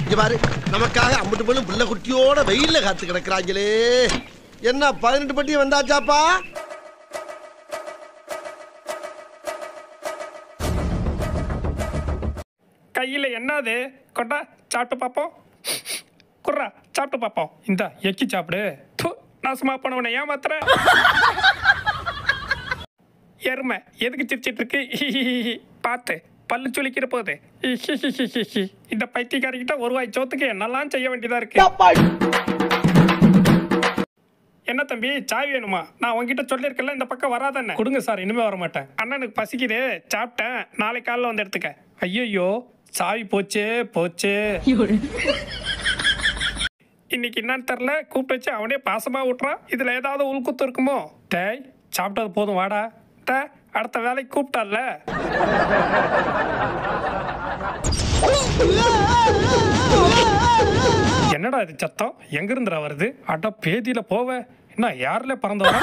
இங்க பாரு, நமக்காக அம்பட்டு பொண்ணு புள்ள குட்டியோட வெயில்ல காத்து கிடக்குறாங்களே. என்ன 18 பட்டி வந்தாச்சாப்பா? கையில் என்னது கொண்டா சாப்பிட்டு பார்ப்போம். குர்ரா சாப்பிட்டு பார்ப்போம். இந்த எக்கி சாப்பிடு. நாசமா போனவனை ஏமாத்துற எருமை எதுக்கு சிரிச்சிட்டு இருக்கு? பார்த்து பல்லு சுளிக்கிற போது இந்த பைத்தியக்காரிக்கிட்ட ஒரு வாய் சோத்துக்கு என்னெல்லாம் செய்ய வேண்டியதா இருக்கு. என்ன தம்பி சாய் வேணுமா? நான் உங்ககிட்ட சொல்லியிருக்கல இந்த பக்கம் வராதண்ணே. கொடுங்க சார், இனிமே வர மாட்டேன். அண்ணனுக்கு பசிக்குது, சாப்பிட்டேன், நாளைக்கு காலைல வந்து எடுத்துக்க. ஐயோ சாவி போச்சே போச்சே. இன்னைக்கு என்னன்னு தெரில, கூப்பிட்டு வச்சு அவனே பாசமா விட்டுறான். இதுல ஏதாவது உள்குத்து இருக்குமோ? டேய் சாப்பிட்டது போதும் வாடா. அடுத்த வேலைக்கு கூப்பிட்டால. என்னடா இது சத்தம்? எங்க இருந்துடா வருது? அட பேதியில போவ என்ன யாருல பறந்து வர?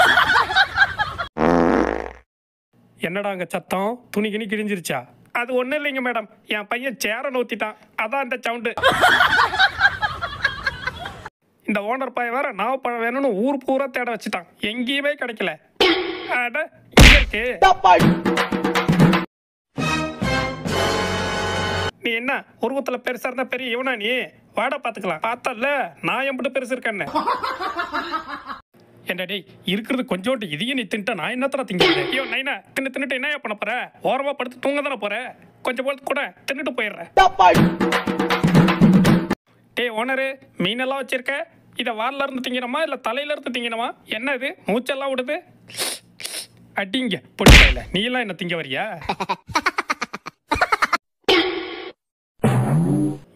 என்னடா அங்க சத்தம்? துணி கிணி கிழிஞ்சிருச்சா? அது ஒண்ணும் இல்லைங்க மேடம், என் பையன் சேர நோத்திட்டான், அதான் இந்த சவுண்டு. இந்த ஓனர் பையன் வேற நாவப்பழம் வேணும்னு ஊர் பூரா தேட வச்சுட்டான், எங்கேயுமே கிடைக்கல. அட இங்க இருக்கு. நீ என்ன உருவத்துல பெருசா இருந்தா பெரிய இவனா நீ? வாடா பாத்துக்கலாம். பார்த்தல நான் எம்பிட்டு பெருசு இருக்கேன்னு. என்னடே இருக்கிறது கொஞ்சோண்டு, இதையும் நீ தின்ட்ட நான் என்னத்தர திங்கிறது? ஐயோ நைனா தின்னுட்டு என்ன பண்ண போற? ஓரமா படுத்து தூங்க தானே போற? கொஞ்சம் போல கூட தின்னுட்டு போயிடுற. டேய் ஓனரு, மீனெல்லாம் வச்சிருக்க, இதை வாரில இருந்து திங்கணுமா இல்ல தலையில இருந்து திங்கணுமா? என்ன இது மூச்செல்லாம் விடுது? அடிங்க பொடிக்கையில, நீ எல்லாம் என்ன திங்க வரியா?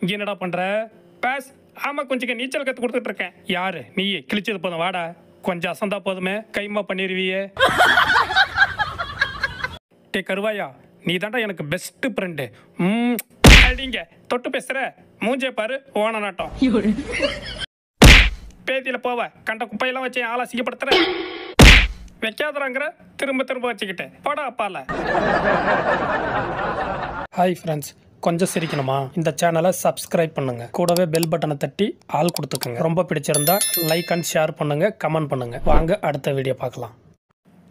இங்க என்னடா பண்ற? பாஸ் ஆமா கொஞ்சம் நீச்சல் கத்து கொடுத்துட்டு இருக்கேன். யாரு நீ? கிழிச்சது போதும் வாடா, கொஞ்சம் அசந்தா போதுமே கைமா பண்ணிருவியே. டே கருவாயா, நீ தாண்டா எனக்கு பெஸ்ட் ஃப்ரெண்டு. அடிங்க தொட்டு பேசுற, மூஞ்சே பாரு ஓன நாட்டம். பேதியில போவ கண்ட குப்பையெல்லாம் வச்சு ஆளை அசிங்கப்படுத்துற. வைக்காதறாங்கிற திரும்ப திரும்ப வச்சுக்கிட்டு போடா அப்பால. ஹாய் ஃப்ரெண்ட்ஸ், கொஞ்சம் சிரிக்கணுமா? இந்த சேனலை சப்ஸ்கிரைப் பண்ணுங்க, கூடவே பெல் பட்டனை தட்டி ஆள் கொடுத்துக்குங்க. ரொம்ப பிடிச்சிருந்தா லைக் அண்ட் ஷேர் பண்ணுங்க, கமெண்ட் பண்ணுங்க. வாங்க அடுத்த வீடியோ பார்க்கலாம்.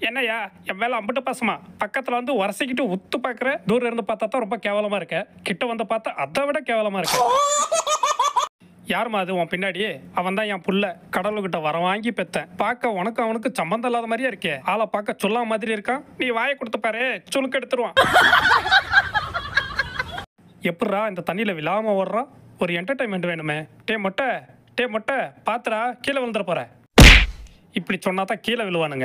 என்னையா என் மேல அம்பிட்டு பாசமா? பக்கத்துல வந்து உரசிக்கிட்டு உத்து பாக்குற, தூரம் இருந்து பார்த்தா தான் ரொம்ப கேவலமா இருக்க, கிட்ட வந்து பார்த்தா அதை விட கேவலமா இருக்க. யாருமா அது உன் பின்னாடி? அவன் தான் என் புள்ள, கடவுள்கிட்ட வர வாங்கி பெத்தேன். பார்க்க உனக்கு அவனுக்கு சம்பந்தம் இல்லாத மாதிரியே இருக்கே. ஆளை பார்க்க சொல்லாம மாதிரி இருக்கான். நீ வாயை கொடுத்து பாரு, சுளுக்கு எடுத்துருவான். எப்படா இந்த தண்ணியில விழாம ஓடுறான்? ஒரு என்டர்டைன்மெண்ட் வேணுமே. டே மொட்டை பாத்துரா, கீழே விழுந்துட போற. இப்படி சொன்னாதான் கீழே விழுவானுங்க.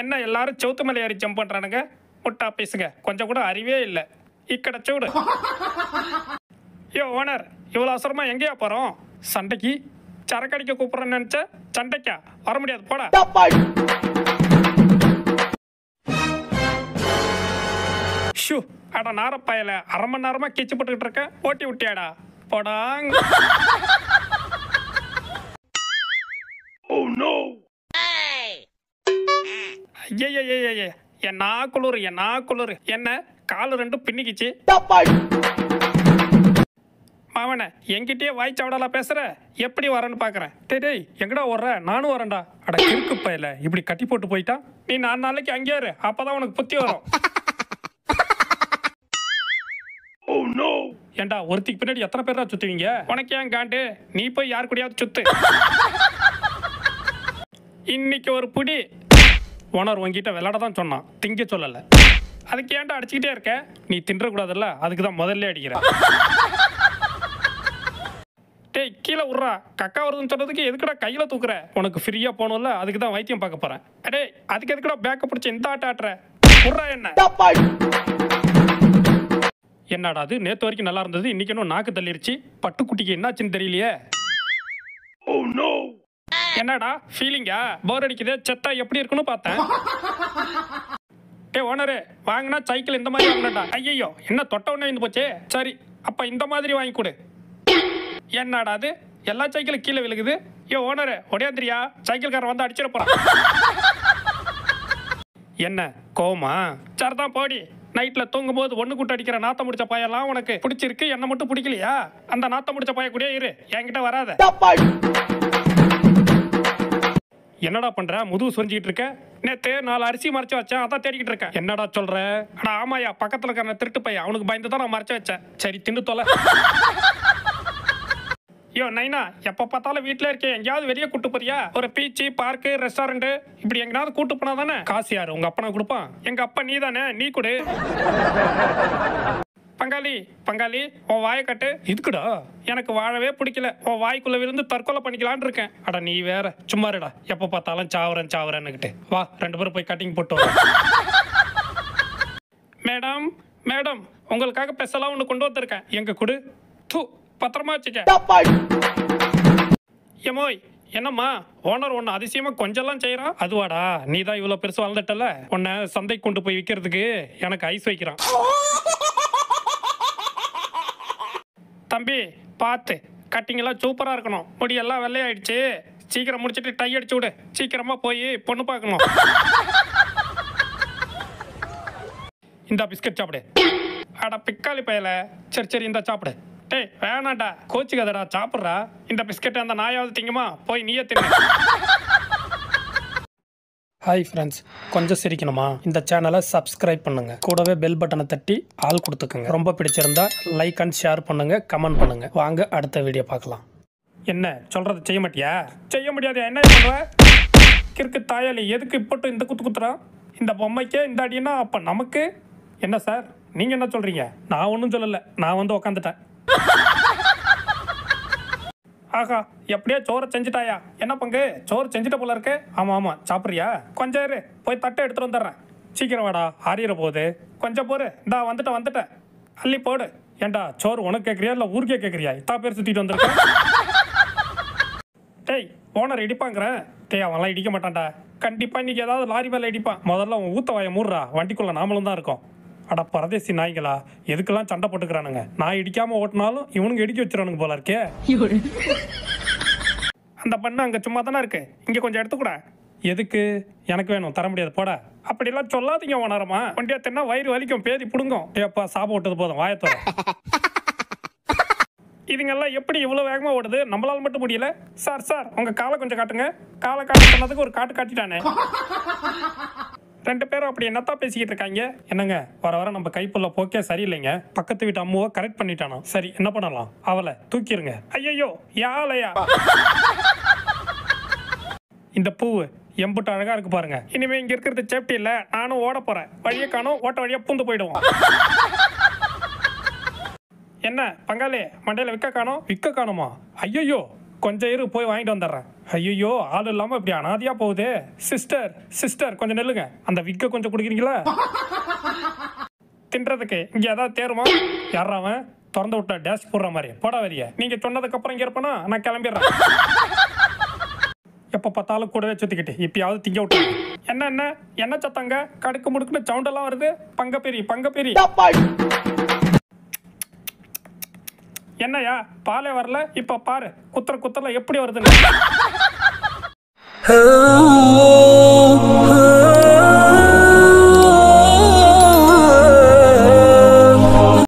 என்ன எல்லாரும் சவுத்து மலை ஏறி ஜம்ப் பண்றானுங்க? முட்டா பேசுங்க, கொஞ்சம் கூட அறிவே இல்லை. இக்கட சூடு. ஐயோ ஓனர், இவ்வளவு அவசரமா எங்கேயா போறோம்? சண்டைக்கு சரக்கடிக்க கூப்பிடுறேன்னு நினைச்ச, சண்டைக்கா வர முடியாது போடா. ஷூ அட நாரப்பாயல, அரை மணி நேரமா கீச்சு போட்டுக்கிட்டு இருக்க, ஓட்டி விட்டியாடா போடாங். ஐய என்ன குளிர் என்ன காலு ரெண்டும் பின்னிக்கிச்சு. மாவன என்கிட்டயே வாய் சாவடாலா பேசுற? எப்படி வரேன்னு பாக்குறேன். டேய் எங்கடா ஓடுற? நானும் வரேன்டா. அட கிறுக்கு பையல, இப்படி கட்டி போட்டு போயிட்டா. நீ 4 நாளைக்கு அங்கேயே இரு, அப்பதான் உனக்கு புத்தி வரும். ஏண்டா ஒருத்திக்கு பின்னாடி எத்தனை பேரா சுத்துவீங்க? உனக்கு ஏன் காண்டு? நீ போய் யாரு கூடயாவது சுத்து. இன்னைக்கு ஒரு புடி. ஓனர் உங்ககிட்ட விளையாட தான் சொன்னான், திங்க சொல்லல. அதுக்கு ஏன்டா அடிச்சுக்கிட்டே இருக்க? நீ தின்ற கூடாதுல்ல, அதுக்கு தான் முதல்ல அடிக்கிற. டேய் கீழே விட்றா, கக்கா வருதுன்னு சொன்னதுக்கு எதுக்குடா கையில தூக்குற? உனக்கு ஃப்ரீயா போகணும்ல, அதுக்கு தான் வைத்தியம் பார்க்க போறேன். அடே அதுக்கு எதுக்குடா பேக்க பிடிச்சி இந்த ஆட்டுற? விட்றா என்ன? என்னடா அது நேத்து வரைக்கும் நல்லா இருந்தது, இன்னைக்கு இன்னும் நாக்கு தள்ளிருச்சு. பட்டுக்குட்டிக்கு என்னாச்சுன்னு தெரியலையே. என்னடா ஃபீலிங்கா? போர் அடிக்குது, செத்தா எப்படி இருக்குன்னு பார்த்தேன். ஏ ஓனரு, வாங்கினா சைக்கிள் இந்த மாதிரி வாங்கினடா. ஐயோ என்ன தொட்ட உடனே இருந்து போச்சே. சரி அப்ப இந்த மாதிரி வாங்கி கொடு. என்னடா அது எல்லா சைக்கிளும் கீழே விழுகுது. ஏ ஓனரு ஒடையாந்திரியா, சைக்கிள்காரன் வந்து அடிச்சிட போறான். என்ன கோவமா? சரிதான் போடி, நைட்டில் தூங்கும்போது ஒன்று கூட்டு அடிக்கிற நாத்தம் முடிச்ச பையெல்லாம் உனக்கு பிடிச்சிருக்கு, என்ன மட்டும் பிடிக்கலையா? அந்த நாத்தம் முடிச்ச பைய கூடயே இரு, என்கிட்ட வராத. என்னடா பண்ற? முதுகு சொரிஞ்சிக்கிட்டு இருக்க. நேற்று 4 அரிசி மறைச்சு வச்சேன், அதான் தேடிக்கிட்டு இருக்கேன். என்னடா சொல்ற? ஆனா ஆமாயா, பக்கத்தில் இருக்கிற திருட்டு பையன், அவனுக்கு பயந்து தான் நான் மறைச்சு வச்சேன். சரி தின்னு தொலை. ஐயோ நைனா, எப்போ பார்த்தாலும் வீட்டில் இருக்கேன், எங்கேயாவது வெளியே கூட்டு போறியா? ஒரு பீச்சு, பார்க்கு, ரெஸ்டாரண்ட் இப்படி எங்கேயாவது கூட்டு போனா தானே? காசு யாரு? உங்க அப்பா கொடுப்பான். எங்க அப்பா நீ தானே, நீ கொடு. பங்காளி பங்காளி, உன் வாயை கட்டு. இதுக்குடா எனக்கு வாழவே பிடிக்கல, உன் வாய்க்குள்ள விழுந்து தற்கொலை பண்ணிக்கலான்னு இருக்கேன். அட நீ வேற, சும்மா இருடா. எப்போ பார்த்தாலும் சாவரேன்னுக்கிட்டு. வா 2 பேரும் போய் கட்டிங் போட்டு வரோம். மேடம் மேடம், உங்களுக்காக பெசலாம் ஒன்று கொண்டு வந்திருக்கேன், எங்க கொடு. தூ, பத்திரமா வச்சுக்க. ஏமோய், என்னம்மா ஓனர் ஒன்று அதிசயமா கொஞ்சம்லாம் செய்யறான்? அதுவாடா, நீ தான் இவ்வளோ பெருசு வளர்ந்துட்டல, உன்னை சந்தைக்கு கொண்டு போய் விற்கிறதுக்கு எனக்கு ஐஸ் வைக்கிறான். தம்பி பார்த்து, கட்டிங்கெல்லாம் சூப்பராக இருக்கணும், முடியெல்லாம் வெள்ளையாயிடுச்சு. சீக்கிரம் முடிச்சுட்டு டை அடிச்சு விடு, சீக்கிரமா போய் பொண்ணு பார்க்கணும். இந்த பிஸ்கட் சாப்பிடு. அட பிக்காளி பயல. சரி சரி, இந்த சாப்பிடு. டேய் வேணாண்டா, கோச்சுக்காதடா, சாப்பிட்றா. இந்த பிஸ்கெட் அந்த நாயாவது திங்குமா? போய் நீயே தின்னு. ஹாய் ஃப்ரெண்ட்ஸ், கொஞ்சம் சிரிக்கணுமா? இந்த சேனலை சப்ஸ்கிரைப் பண்ணுங்க, கூடவே பெல் பட்டனை தட்டி ஆல் கொடுத்துக்கோங்க. ரொம்ப பிடிச்சிருந்தா லைக் அண்ட் ஷேர் பண்ணுங்க, கமெண்ட் பண்ணுங்க. வாங்க அடுத்த வீடியோ பார்க்கலாம். என்ன சொல்றது, செய்ய மாட்டியா? செய்ய முடியாது. என்ன பண்ற? கிறுக்கு தாயாளி, எதுக்கு இப்போட்டு இந்த குத்து குத்துறான்? இந்த பொம்மைக்கே இந்த அடினா அப்ப நமக்கு என்ன சார்? நீங்க என்ன சொல்றீங்க? நான் ஒன்றும் சொல்லலை, நான் வந்து உக்காந்துட்டேன். ஆஹா, எப்படியா சோறை செஞ்சுட்டாயா? என்ன பங்கு, சோறு செஞ்சுட்ட போல இருக்கு. ஆமா ஆமா, சாப்பிட்றியா? கொஞ்சம் இரு, போய் தட்டை எடுத்துட்டு வந்துடுறேன். சீக்கிரம் வாடா, ஆறிட போகுது. கொஞ்சம் போரு, இந்தா வந்துட்டேன். அள்ளி போடு. ஏண்டா, சோறு உனக்கு கேட்குறியா இல்லை ஊருக்கே கேட்குறியா? இத்தா பேர் சுற்றிட்டு வந்திருக்கேன். டேய் ஓனர் இடிப்பாங்கிறேன். டேய் அவன்லாம் இடிக்க மாட்டான்டா, கண்டிப்பாக இன்னைக்கு ஏதாவது லாரி மேலே இடிப்பான். முதல்ல அவன் ஊத்த வாயை மூடுறா, வண்டிக்குள்ளே நாமளும் தான் இருக்கோம். அட பரதேசி நாய்களா, எதுக்கெல்லாம் சண்டை போட்டுக்கிறானுங்க? நான் இடிக்காமல் ஓட்டினாலும் இவனுங்க இடிக்க வச்சிருவானுங்க போல இருக்கே. அந்த பண்ணு அங்கே சும்மா தானே இருக்கு, இங்கே கொஞ்சம் எடுத்துக்கூட. எதுக்கு? எனக்கு வேணும், தர முடியாது போட. அப்படிலாம் சொல்லாதீங்க ஓனரமா, வண்டியா தின்னா வயிறு வலிக்கும், பேதி பிடுங்கும். ஏப்பா சாப்ப விட்டது போதும், வாயத்தோட. இதுங்கெல்லாம் எப்படி இவ்வளோ வேகமாக ஓடுது, நம்மளால மட்டும் முடியல? சார் உங்கள் காலை கொஞ்சம் காட்டுங்க. காலை காட்ட சொன்னதுக்கு ஒரு காட்டு காட்டிட்டானே. 2 பேரும் அப்படி என்னத்தான் பேசிக்கிட்டு இருக்காங்க? என்னங்க, வர நம்ம கைப்புள்ள போக்கே சரியில்லைங்க. பக்கத்து வீட்டு அம்முவை கரெக்ட் பண்ணிட்டானோ. சரி என்ன பண்ணலாம்? அவளை தூக்கிருங்க. ஐயோ யாழையா, இந்த பூவு எம்புட்டு அழகா இருக்கு பாருங்க. இனிமே இங்க இருக்கிறது சேஃப்டி இல்ல, நானும் ஓட போறேன். வழியை காணும், ஓட்ட வழியா பூந்து போயிடுவோம். என்ன பங்காளி, மண்டையில விக்க காணுமா? ஐயோ கொஞ்சம் இரு, போய் வாங்கிட்டு வந்துடுறேன். ஐயோ ஆள் இல்லாம இப்படி அனாதியா போகுது. சிஸ்டர் கொஞ்சம் நெல்லுங்க, அந்த விக்க கொஞ்சம் குடிக்கிறீங்களா? தின்றதுக்கு இங்க ஏதாவது தேருமா? யாராவன் திறந்து விட்டா டேஷ் போடுற மாதிரி போடா வரிய. நீங்க சொன்னதுக்கு அப்புறம் இங்க இருப்பேனா, நான் கிளம்பிடுறேன். எப்ப பார்த்தாலும் கூடவே சுத்திக்கிட்டு இப்பயாவது திங்க விட்டு. என்ன சத்தங்க, கடுக்கு முடுக்குன்னு சவுண்ட் எல்லாம் வருது. பங்க பெரி. என்னையா பாலே வரல? இப்ப பாரு, குத்துறல எப்படி வருதுன்னு.